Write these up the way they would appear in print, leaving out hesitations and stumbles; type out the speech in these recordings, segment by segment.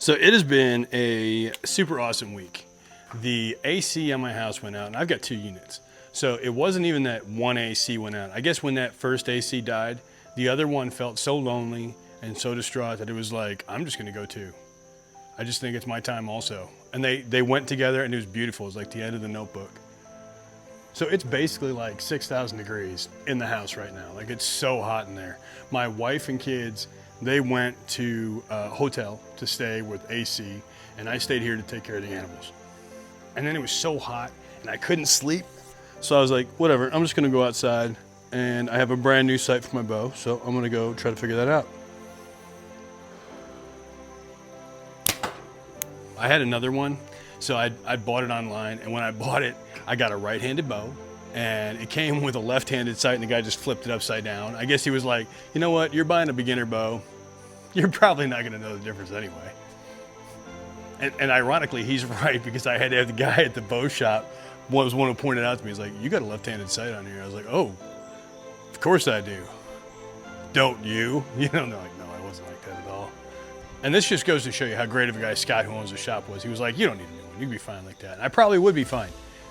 So it has been a super awesome week. The AC on my house went out, and I've got 2 units. So it wasn't even that one AC went out. I guess when that first AC died, the other one felt so lonely and so distraught that it was like, I'm just gonna go too. I just think it's my time also. And they went together and it was beautiful. It was like the end of the Notebook. So it's basically like 6,000 degrees in the house right now. Like it's so hot in there. My wife and kids, they went to a hotel to stay with AC, and I stayed here to take care of the animals. And then it was so hot and I couldn't sleep. So I was like, whatever, I'm just gonna go outside, and I have a brand new sight for my bow. So I'm gonna go try to figure that out. I had another one, so I bought it online, and when I bought it, I got a right-handed bow, and it came with a left-handed sight, and the guy just flipped it upside down. I guess he was like, you know what, you're buying a beginner bow. You're probably not gonna know the difference anyway. And ironically, he's right, because I had to have the guy at the bow shop, was one who pointed out to me, he's like, you got a left-handed sight on here. I was like, oh, of course I do. Don't you? You know, they're like, no, I wasn't like that at all. And this just goes to show you how great of a guy Scott, who owns the shop, was. He was like, you don't need a new one. You can be fine like that. And I probably would be fine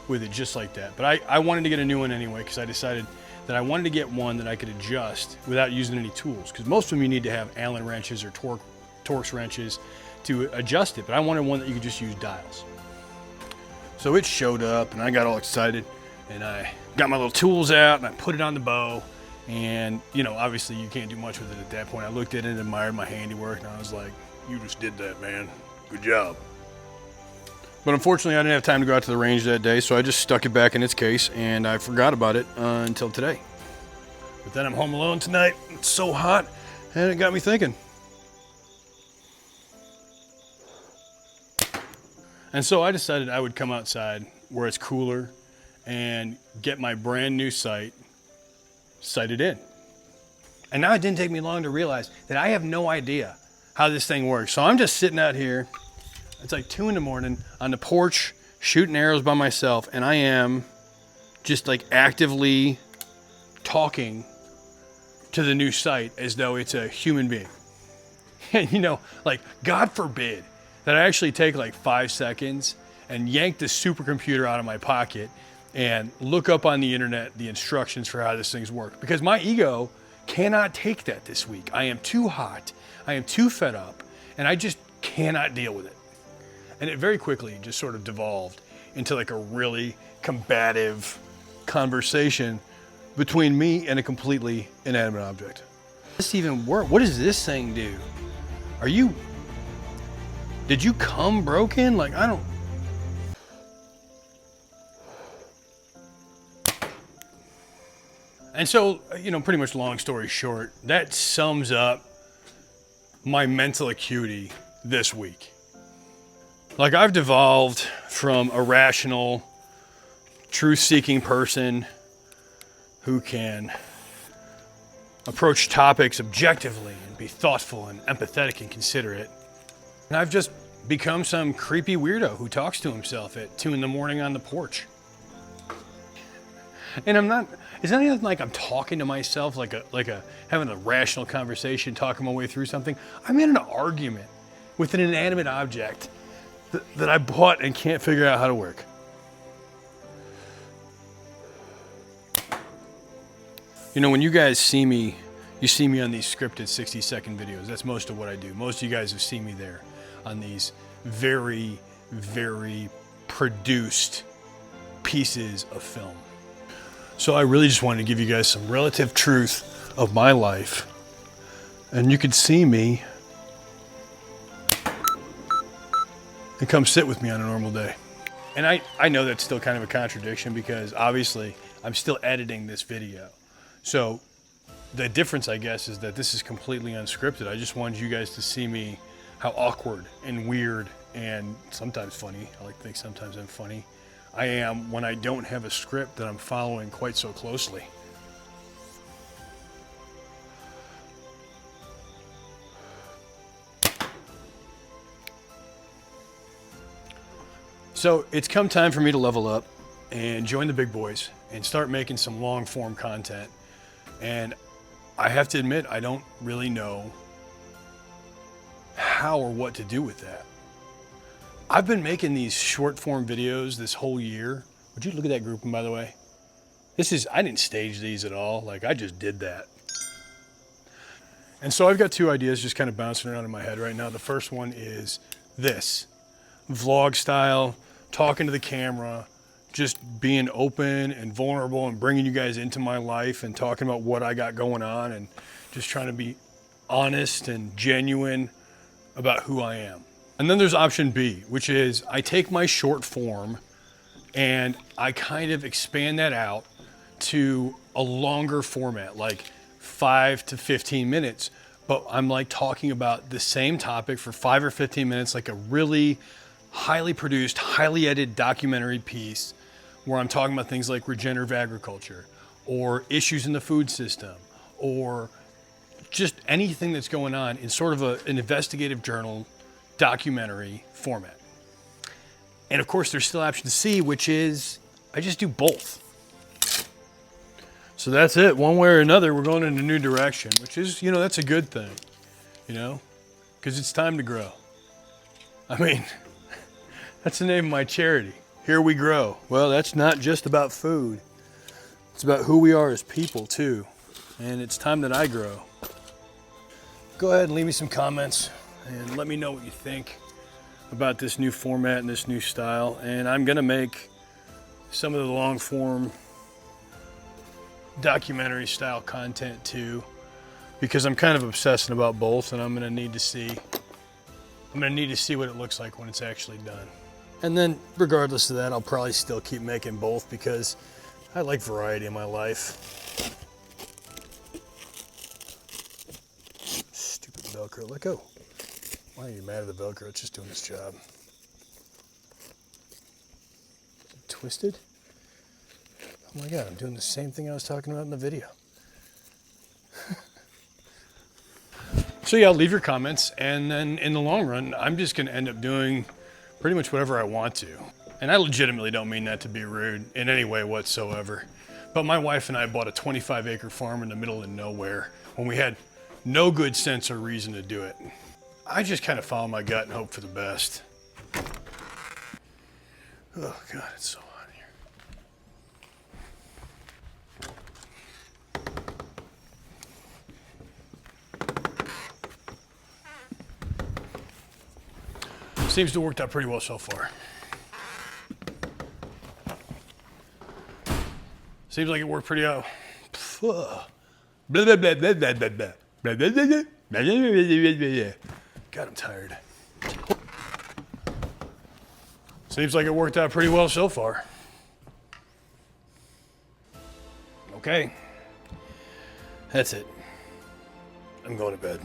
with it just like that. But I wanted to get a new one anyway, because I decided that I wanted to get one that I could adjust without using any tools. Because most of them you need to have Allen wrenches or Torx wrenches to adjust it. But I wanted one that you could just use dials. So it showed up, and I got all excited. And I got my little tools out, and I put it on the bow. And, you know, obviously you can't do much with it at that point. I looked at it and admired my handiwork, and I was like, you just did that, man. Good job. But unfortunately, I didn't have time to go out to the range that day, so I just stuck it back in its case, and I forgot about it until today. But then I'm home alone tonight. It's so hot, and it got me thinking. And so I decided I would come outside where it's cooler and get my brand new sight sighted in. And now it didn't take me long to realize that I have no idea how this thing works. So I'm just sitting out here. It's like 2 in the morning on the porch shooting arrows by myself, and I am just like actively talking to the new sight as though it's a human being. And you know, like, God forbid that I actually take like 5 seconds and yank the supercomputer out of my pocket and look up on the internet the instructions for how this thing's work, because my ego cannot take that this week. I am too hot, I am too fed up, and I just cannot deal with it. And it very quickly just sort of devolved into like a really combative conversation between me and a completely inanimate object. Does this even work? What does this thing do? Did you come broken? Like, I don't. And so, you know, pretty much long story short, that sums up my mental acuity this week. Like, I've devolved from a rational, truth-seeking person who can approach topics objectively and be thoughtful and empathetic and considerate. And I've just become some creepy weirdo who talks to himself at 2 in the morning on the porch. And it's not even like I'm talking to myself, like having a rational conversation, talking my way through something. I'm in an argument with an inanimate object that I bought and can't figure out how to work. You know, when you guys see me, you see me on these scripted 60-second videos. That's most of what I do. Most of you guys have seen me there on these very, very produced pieces of film. So I really just wanted to give you guys some relative truth of my life. And you could see me and come sit with me on a normal day. And I know that's still kind of a contradiction, because obviously I'm still editing this video. So the difference, I guess, is that this is completely unscripted. I just wanted you guys to see me, how awkward and weird and sometimes funny, I like to think sometimes I'm funny, I am when I don't have a script that I'm following quite so closely. So it's come time for me to level up and join the big boys and start making some long form content. And I have to admit, I don't really know how or what to do with that. I've been making these short form videos this whole year. Would you look at that grouping, by the way? I didn't stage these at all. Like, I just did that. And so I've got two ideas just kind of bouncing around in my head right now. The first one is this, vlog style, talking to the camera, just being open and vulnerable and bringing you guys into my life and talking about what I got going on and just trying to be honest and genuine about who I am. And then there's option B, which is I take my short form and I kind of expand that out to a longer format, like 5 to 15 minutes, but I'm like talking about the same topic for 5 or 15 minutes, like a really highly produced, highly edited documentary piece where I'm talking about things like regenerative agriculture or issues in the food system or just anything that's going on in sort of an investigative journal documentary format. And of course there's still option C, which is I just do both. So that's it. One way or another, we're going in a new direction, which is, that's a good thing, because it's time to grow. I mean, that's the name of my charity. Here we grow. Well, that's not just about food. It's about who we are as people too. And it's time that I grow. Go ahead and leave me some comments and let me know what you think about this new format and this new style. And I'm gonna make some of the long form documentary style content too, because I'm kind of obsessing about both, and I'm gonna need to see what it looks like when it's actually done. And then regardless of that, I'll probably still keep making both because I like variety in my life. Stupid Velcro, let go. Why are you mad at the Velcro? It's just doing its job. Is it twisted? Oh my God, I'm doing the same thing I was talking about in the video. So yeah, leave your comments, and then in the long run, I'm just gonna end up doing pretty much whatever I want to. And I legitimately don't mean that to be rude in any way whatsoever. But my wife and I bought a 25-acre farm in the middle of nowhere when we had no good sense or reason to do it. I just kind of follow my gut and hope for the best. Oh God, it's so hot here. Seems to have worked out pretty well so far. Seems like it worked pretty out. God, I'm tired. Seems like it worked out pretty well so far. Okay. That's it. I'm going to bed.